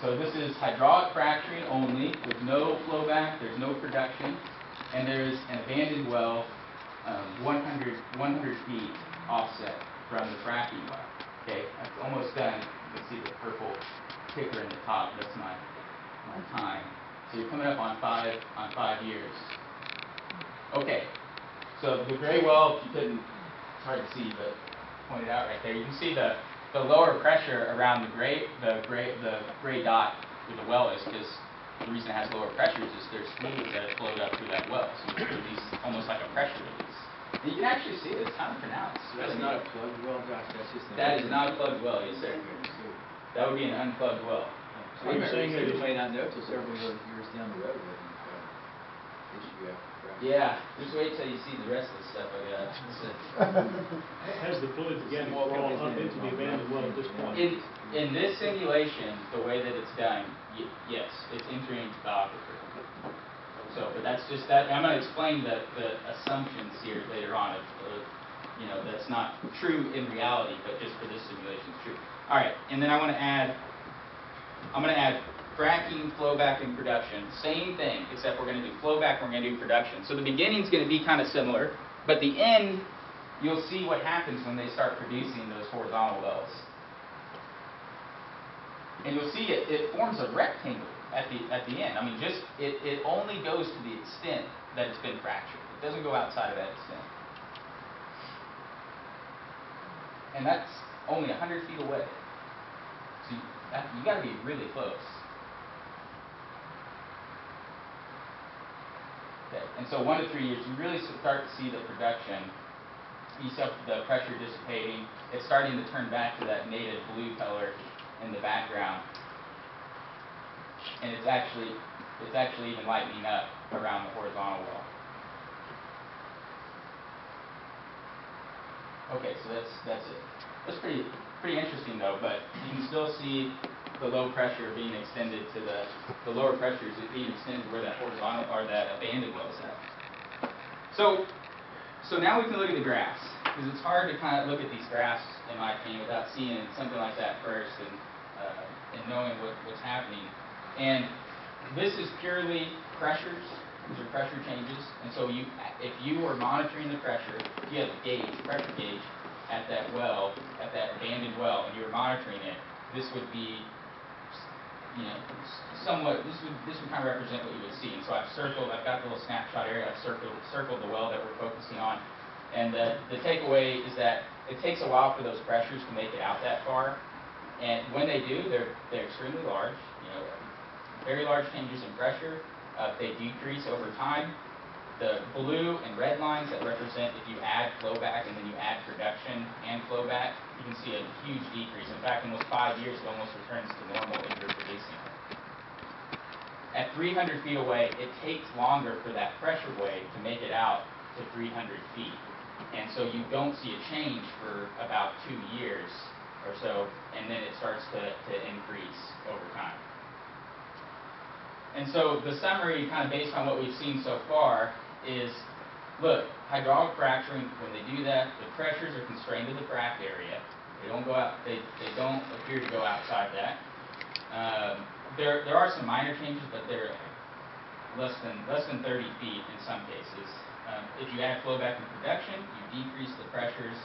So this is hydraulic fracturing only, with no flow back, there's no production, and there's an abandoned well 100 feet offset from the fracking well. Okay, that's almost done. You can see the purple ticker in the top. That's my time. So you're coming up on 5 years. Okay, so the gray well, you couldn't, it's hard to see, but pointed out right there. You can see the lower pressure around the gray dot where the well is, because the reason it has lower pressure is just there's fluids that have flowed up through that well, so it's release, almost like a pressure release. And you can actually see it. It's kind of pronounced. So that's not a plugged well, Josh. That's just that is not a plugged well, yes sir. That would be an unplugged well. So you're saying that you may not know till several years down the road that issue after. Yeah, just wait till you see the rest of the stuff I got. Has the fluid began to fall up into the abandoned well at this point? In this simulation, the way that it's done, yes, it's entering into the aquifer. So, but that's just that. I'm going to explain the assumptions here later on. That's not true in reality, but just for this simulation, it's true. All right, and then I'm going to add fracking, flowback, and production. Same thing, except we're going to do flowback, we're going to do production. So the beginning's going to be kind of similar, but the end, you'll see what happens when they start producing those horizontal wells. And you'll see it forms a rectangle at the end. I mean, just it only goes to the extent that it's been fractured. It doesn't go outside of that extent. And that's only 100 feet away. So you got to be really close. Okay, and so 1 to 3 years, you really start to see the production. You see the pressure dissipating. It's starting to turn back to that native blue color in the background, and it's actually even lightening up around the horizontal well. Okay, so that's it. That's pretty interesting though, but you can still see the low pressure being extended to the lower pressures being extended to where that horizontal or that abandoned well is at. So now we can look at the graphs, because it's hard to kind of look at these graphs, in my opinion, without seeing something like that first and knowing what's happening. And this is purely pressures. These are pressure changes. And so if you are monitoring the pressure, if you have a pressure gauge at that well, at that abandoned well, and you're monitoring it, this would be somewhat, this would kind of represent what you would see. And so I've got the little snapshot area, I've circled the well that we're focusing on. And the takeaway is that it takes a while for those pressures to make it out that far. And when they do, they're extremely large, very large changes in pressure. They decrease over time. The blue and red lines that represent if you add flowback and then you add production and flowback, you can see a huge decrease. In fact, in those 5 years, it almost returns to normal if you're producing. At 300 feet away, it takes longer for that pressure wave to make it out to 300 feet. And so you don't see a change for about 2 years or so, and then it starts to increase over time. And so the summary, kind of based on what we've seen so far, is, look, hydraulic fracturing, when they do that, the pressures are constrained to the frac area. They don't go out. They don't appear to go outside that. There are some minor changes, but they're less than 30 feet in some cases. If you add flowback and production, you decrease the pressures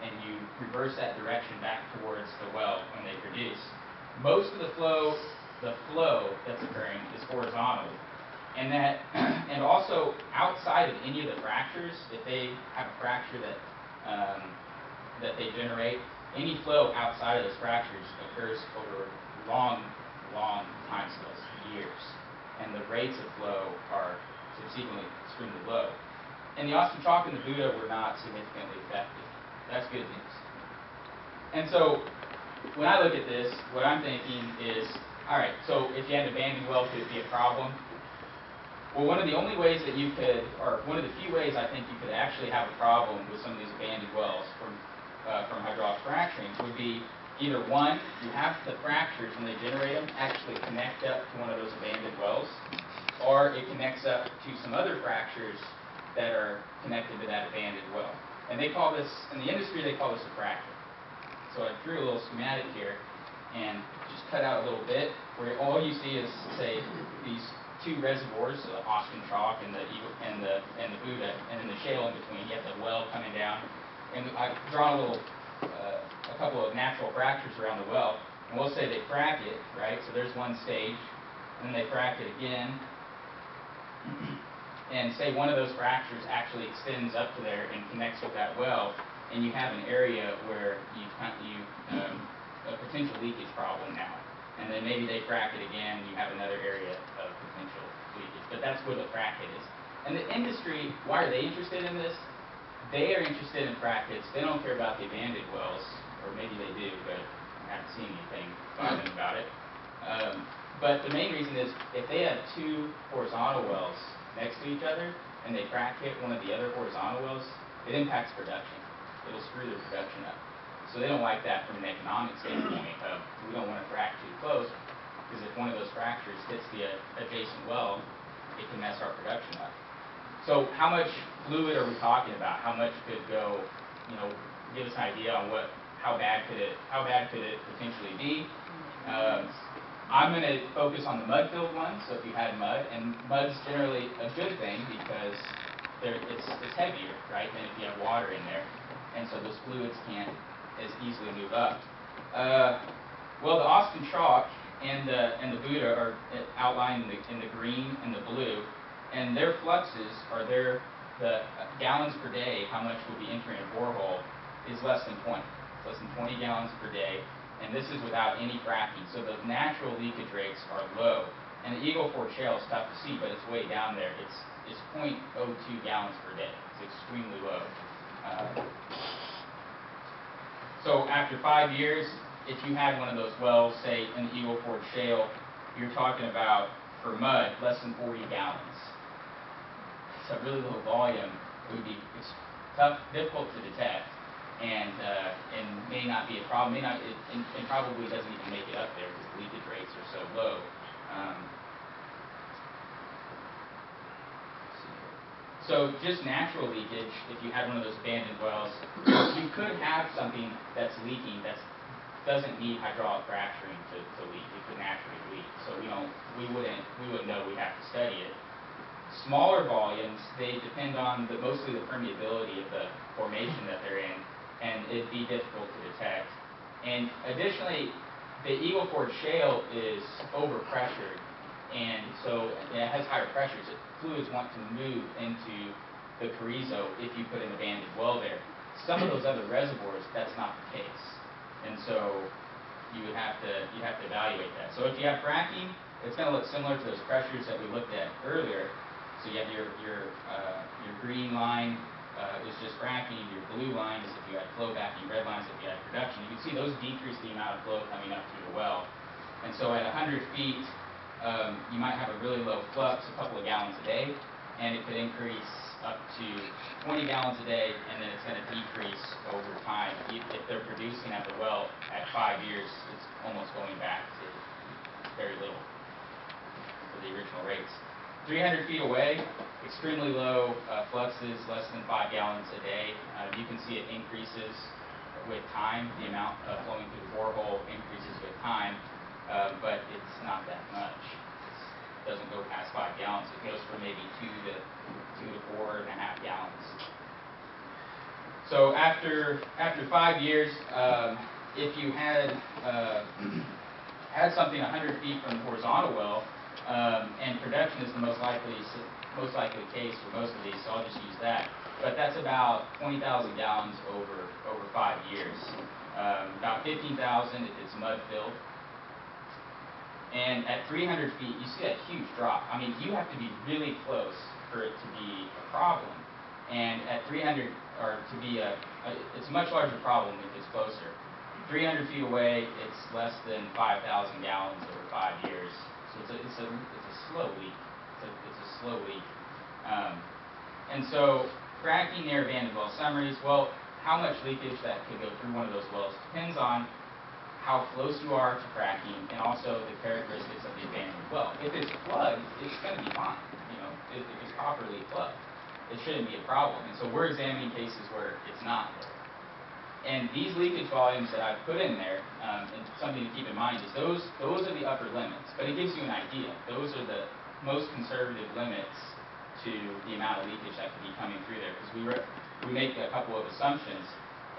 and you reverse that direction back towards the well when they produce. Most of the flow that's occurring is horizontal, and also outside of any of the fractures, if they have a fracture that they generate, any flow outside of those fractures occurs over long time scales, years, and the rates of flow are subsequently extremely low. And the Austin Chalk and the Buddha were not significantly affected. That's good news. And so when I look at this, what I'm thinking is, all right, so if you had an abandoned well, could it be a problem? Well, one of the only ways that you could, or one of the few ways I think you could actually have a problem with some of these abandoned wells from hydraulic fracturing would be either one, you have the fractures when they generate them actually connect up to one of those abandoned wells, or it connects up to some other fractures that are connected to that abandoned well. And they call this, in the industry, they call this a fracture. So I drew a little schematic here, and just cut out a little bit where all you see is, say, these two reservoirs, so the Austin Chalk and the Buddha, and then the shale in between. You have the well coming down, and I've drawn a couple of natural fractures around the well, and we'll say they frack it, right? So there's one stage, and then they frack it again, and say one of those fractures actually extends up to there and connects with that well, and you have an area where a potential leakage problem now. And then maybe they frack it again, and you have another area of potential leakage. But that's where the frack hit is. And the industry, why are they interested in this? They are interested in frack hits. They don't care about the abandoned wells, or maybe they do, but I haven't seen anything about it. But the main reason is if they have two horizontal wells next to each other, and they frack hit one of the other horizontal wells, it impacts production. It'll screw their production up. So they don't like that from an economic standpoint of we don't want to frack too close, because if one of those fractures hits the adjacent well, it can mess our production up. So how much fluid are we talking about? How much could go, give us an idea on how bad could it potentially be? I'm going to focus on the mud-filled ones, so if you had mud, and mud's generally a good thing because it's heavier, right, than if you have water in there, and so those fluids can't as easily move up. Well, the Austin Chalk and the Buddha are outlined in the green and the blue, and their fluxes are the gallons per day, how much would be entering a borehole, is less than 20. It's less than 20 gallons per day, and this is without any fracking. So the natural leakage rates are low. And the Eagle Ford Shale is tough to see, but it's way down there. It's 0.02 gallons per day. It's extremely low. So after 5 years, if you had one of those wells, say in the Eagle Ford Shale, you're talking about, for mud, less than 40 gallons. It's a really low volume. It would be difficult to detect, and may not be a problem. And probably doesn't even make it up there because the leakage rates are so low. So just natural leakage, if you had one of those abandoned wells, you could have something that's leaking that doesn't need hydraulic fracturing to leak. It could naturally leak. So we wouldn't know. We'd have to study it. Smaller volumes, they depend on mostly the permeability of the formation that they're in, and it'd be difficult to detect. And additionally, the Eagle Ford Shale is overpressured, and so it has higher pressures. Fluids want to move into the Carrizo if you put an abandoned well there. Some of those other reservoirs, that's not the case, and so you'd have to evaluate that. So if you have fracking, it's going to look similar to those pressures that we looked at earlier. So you have your green line is just fracking, your blue line is if you had flow back, your red line is if you had production. You can see those decrease the amount of flow coming up through the well. And so at 100 feet, you might have a really low flux, a couple of gallons a day, and it could increase up to 20 gallons a day, and then it's going to decrease over time. If they're producing at the well at 5 years, it's almost going back to very little for the original rates. 300 feet away, extremely low fluxes, less than 5 gallons a day. You can see it increases with time. The amount flowing through the borehole increases with time, but it's not that much. It doesn't go past 5 gallons. It goes from maybe 2 to 4.5 gallons. So after 5 years, if you had something 100 feet from the horizontal well, and production is the most likely case for most of these, so I'll just use that. But that's about 20,000 gallons over 5 years. About 15,000 if it's mud filled. And at 300 feet, you see that huge drop. I mean, you have to be really close for it to be a problem. And at 300, or to be it's a much larger problem if it's closer. 300 feet away, it's less than 5,000 gallons over 5 years. So it's a slow leak. It's a slow leak. And so fracking near abandoned well summaries, well, how much leakage that could go through one of those wells depends on how close you are to fracking and also the characteristics of the abandoned well. If it's plugged, it's going to be fine. If it's properly plugged, it shouldn't be a problem. And so we're examining cases where it's not. And these leakage volumes that I've put in there, and something to keep in mind is those are the upper limits, but it gives you an idea. Those are the most conservative limits to the amount of leakage that could be coming through there, because we make a couple of assumptions,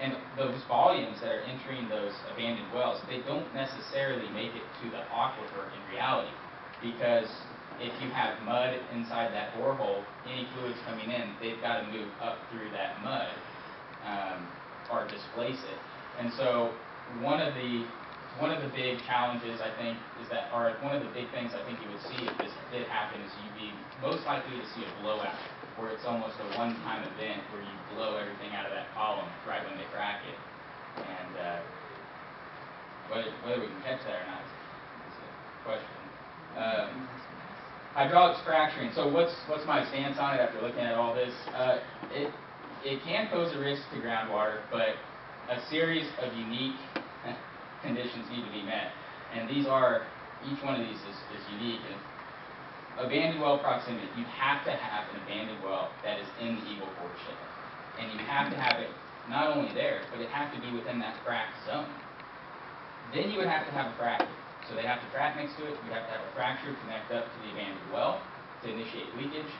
and those volumes that are entering those abandoned wells, they don't necessarily make it to the aquifer in reality, because if you have mud inside that borehole, any fluids coming in, they've got to move up through that mud or displace it. And so one of the big challenges, I think, is that, or one of the big things I think you would see if this did happen is you'd be most likely to see a blowout, where it's almost a one-time event where you blow everything out of that column right when they frack it. And whether we can catch that or not is a question. Hydraulics fracturing. So what's my stance on it after looking at all this? It can pose a risk to groundwater, but a series of unique conditions need to be met. And these are, each one of these is unique. And abandoned well proximity, you have to have an abandoned well that is in the Eagle Ford Shale. And you have to have it not only there, but it has to be within that frac zone. Then you would have to have a fracture. So they have to frac next to it, you have to have a fracture connect up to the abandoned well to initiate leakage.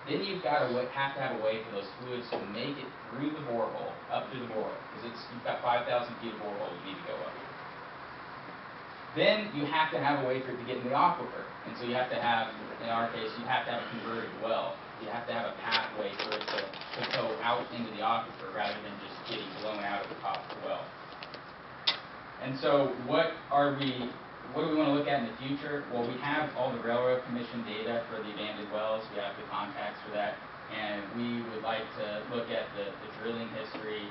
Then you've got to have a way for those fluids to make it through the borehole, up through the borehole, because you've got 5,000 feet of borehole you need to go up. Then you have to have a way for it to get in the aquifer. And so you have to have, in our case, you have to have a converted well. You have to have a pathway for it to go out into the aquifer rather than just getting blown out of the top of the well. And so what do we want to look at in the future? Well, we have all the Railroad Commission data for the abandoned wells. We have the contacts for that. And we would like to look at the drilling history,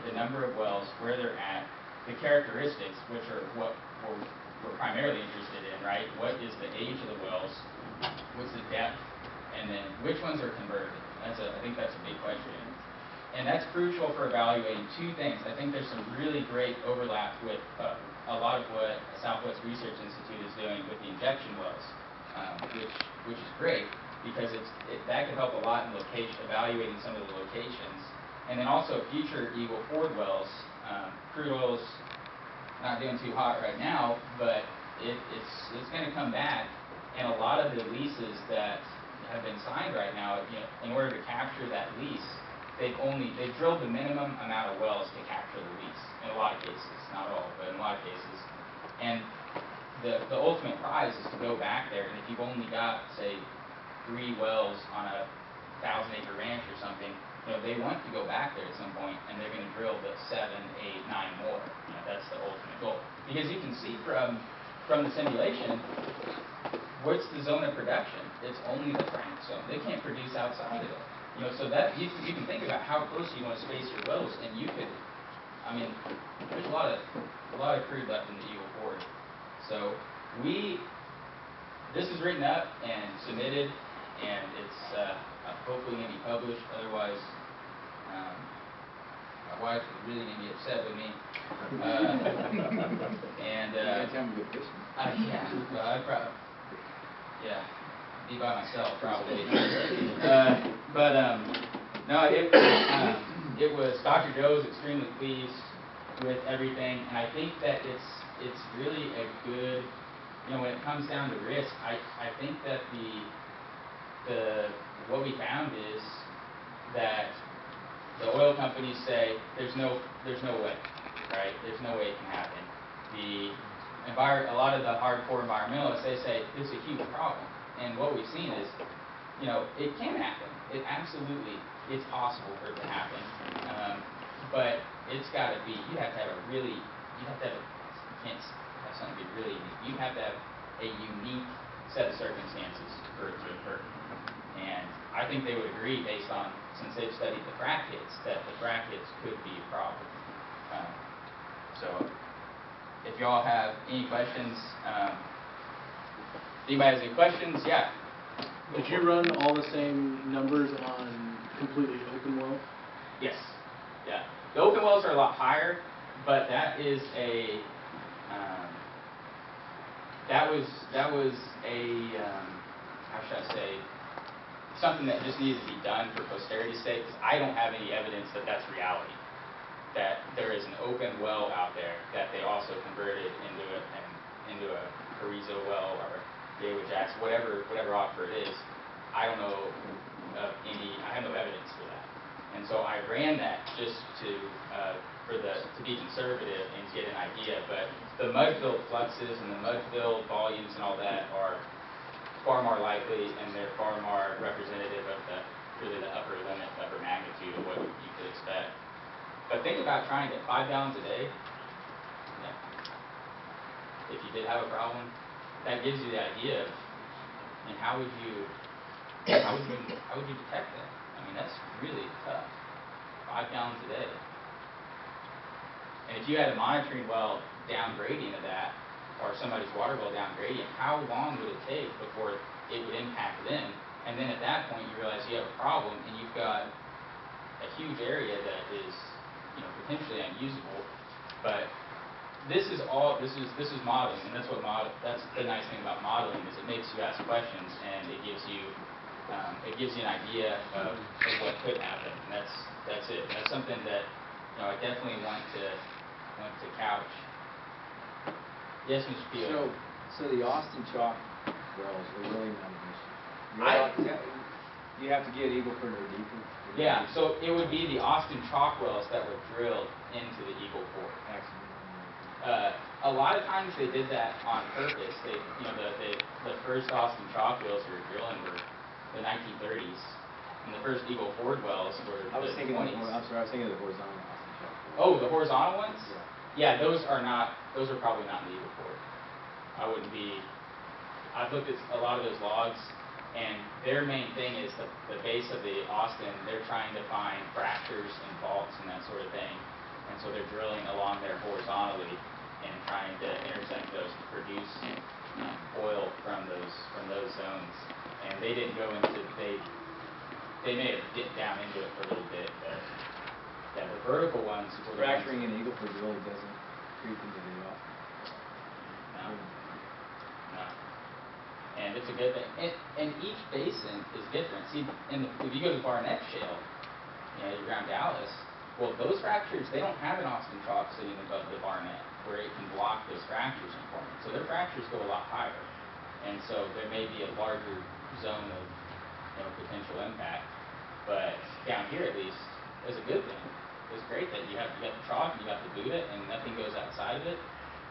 the number of wells, where they're at, the characteristics, which are what we're primarily interested in, right? What is the age of the wells? What's the depth? And then which ones are converted? I think that's a big question. And that's crucial for evaluating two things. I think there's some really great overlap with a lot of what Southwest Research Institute is doing with the injection wells, which is great because that could help a lot in evaluating some of the locations. And then also future Eagle Ford wells. Crude oil's not doing too hot right now, but it's going to come back. And a lot of the leases that have been signed right now, in order to capture that lease, they've drilled the minimum amount of wells to capture the lease. In a lot of cases, not all, but in a lot of cases. And the ultimate prize is to go back there, and if you've only got, say, 3 wells on a 1,000-acre ranch or something, they want to go back there at some point, and they're going to drill the 7, 8, 9 more. That's the ultimate goal. Because you can see from the simulation, what's the zone of production? It's only the frac zone. They can't produce outside of it. So that you can think about how close you want to space your wells, and you could. I mean, there's a lot of crude left in the Eagle Ford. So this is written up and submitted, and it's hopefully going to be published. Otherwise, my wife is really going to be upset with me. And yeah, well, I'd probably be by myself probably. But no, it was Dr. Joe was extremely pleased with everything, and I think that it's really a good, when it comes down to risk, I think that what we found is that the oil companies say there's no way, right? There's no way it can happen. A lot of the hardcore environmentalists, they say it's a huge problem, and what we've seen is, it can happen. It absolutely, it's possible for it to happen, but it's got to be. You have to have you can't have something be really unique. You have to have a unique set of circumstances for it to occur. And I think they would agree, based on, since they've studied the frac hits, that the frac hits could be a problem. So, if y'all have any questions, anybody has any questions? Yeah. Did you run all the same numbers on completely open wells? Yes. Yeah. The open wells are a lot higher, but that is that was a how should I say, something that just needed to be done for posterity's sake, because I don't have any evidence that that's reality. that there is an open well out there that they also converted into a Carrizo well or David Jackson, whatever aquifer it is. I don't know of any. I have no evidence for that, and so I ran that just to be conservative and get an idea. But the mud-filled fluxes and the mud-filled volumes and all that are far more likely, and they're far more representative of really the upper limit, upper magnitude of what you could expect. But think about trying to get 5 gallons a day. Yeah. If you did have a problem, that gives you the idea of, I mean, how would you detect that? I mean, that's really tough. 5 gallons a day. And if you had a monitoring well down gradient of that, or somebody's water well down gradient, how long would it take before it would impact them? And then at that point, you realize you have a problem, and you've got a huge area that is, potentially unusable. But this is modeling, and that's the nice thing about modeling is it makes you ask questions, and it gives you an idea of what could happen. And that's it. And that's something that I definitely want to couch. Yes, Mr. Peel. So the Austin chalk wells are really not an issue. You have to get Eagle Ford or deeper. Yeah, so it would be the Austin chalk wells that were drilled into the Eagle Ford. A lot of times they did that on purpose. The first Austin chalk wells we were drilling were the 1930s, and the first Eagle Ford wells were the 20s. I was thinking of the horizontal Austin chalk wells. Oh, the horizontal ones? Yeah. Yeah, those are probably not in the Eagle Ford. I've looked at a lot of those logs, and their main thing is the base of the Austin. They're trying to find fractures and faults and that sort of thing, and so they're drilling along there horizontally and trying to intersect those to produce oil from those zones. And they didn't go into they may have dipped down into it for a little bit, but yeah, the vertical ones were the ones. Fracturing in Eagle Ford really doesn't creep into the Austin. No. And it's a good thing. And each basin is different. See, if you go to the Barnett Shale, around Dallas, well, those fractures, they don't have an Austin chalk sitting above the Barnett where it can block those fractures and form. So their fractures go a lot higher. And so there may be a larger zone of potential impact. But down here, at least, it's a good thing. It's great that you got the chalk, and you got the Buddha, and nothing goes outside of it.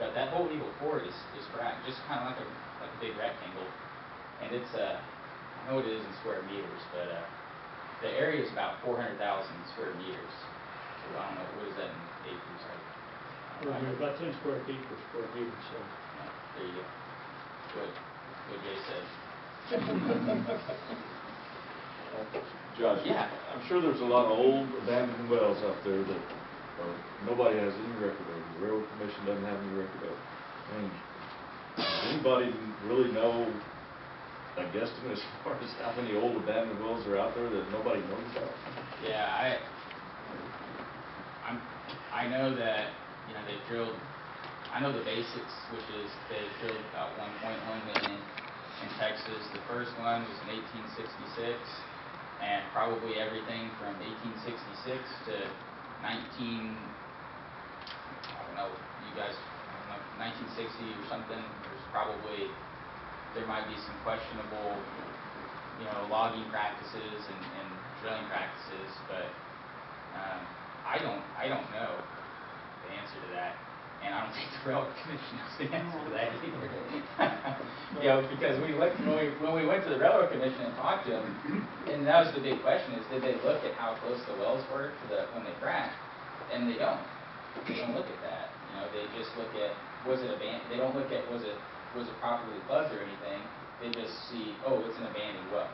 But that whole Eagle Ford is fracked, just kind of like a big rectangle. And it's I know what it is in square meters, but the area is about 400,000 square meters. So I don't know, what is that in acres? About 10 square feet per square meter, so. There you go. What Jay said. Josh, Yeah. I'm sure there's a lot of old abandoned wells out there that nobody has any record of. The Railroad Commission doesn't have any record of. And does anybody really know a guesstimate as far as how many old abandoned wells are out there that nobody knows about? Yeah, I know that they've drilled. I know the basics, which is they've drilled about 1.1 million in Texas. The first one was in 1866, and probably everything from 1866 to 1960 or something. There might be some questionable, logging practices and drilling practices, but I don't know the answer to that. And I don't think the Railroad Commission knows the answer to that either. Because when we went to the Railroad Commission and talked to them, and that was the big question: is did they look at how close the wells were when they fracked? And they don't. They don't look at that. They just look at was it abandoned. They don't look at was it properly plugged or anything. They just see, oh, it's an abandoned well.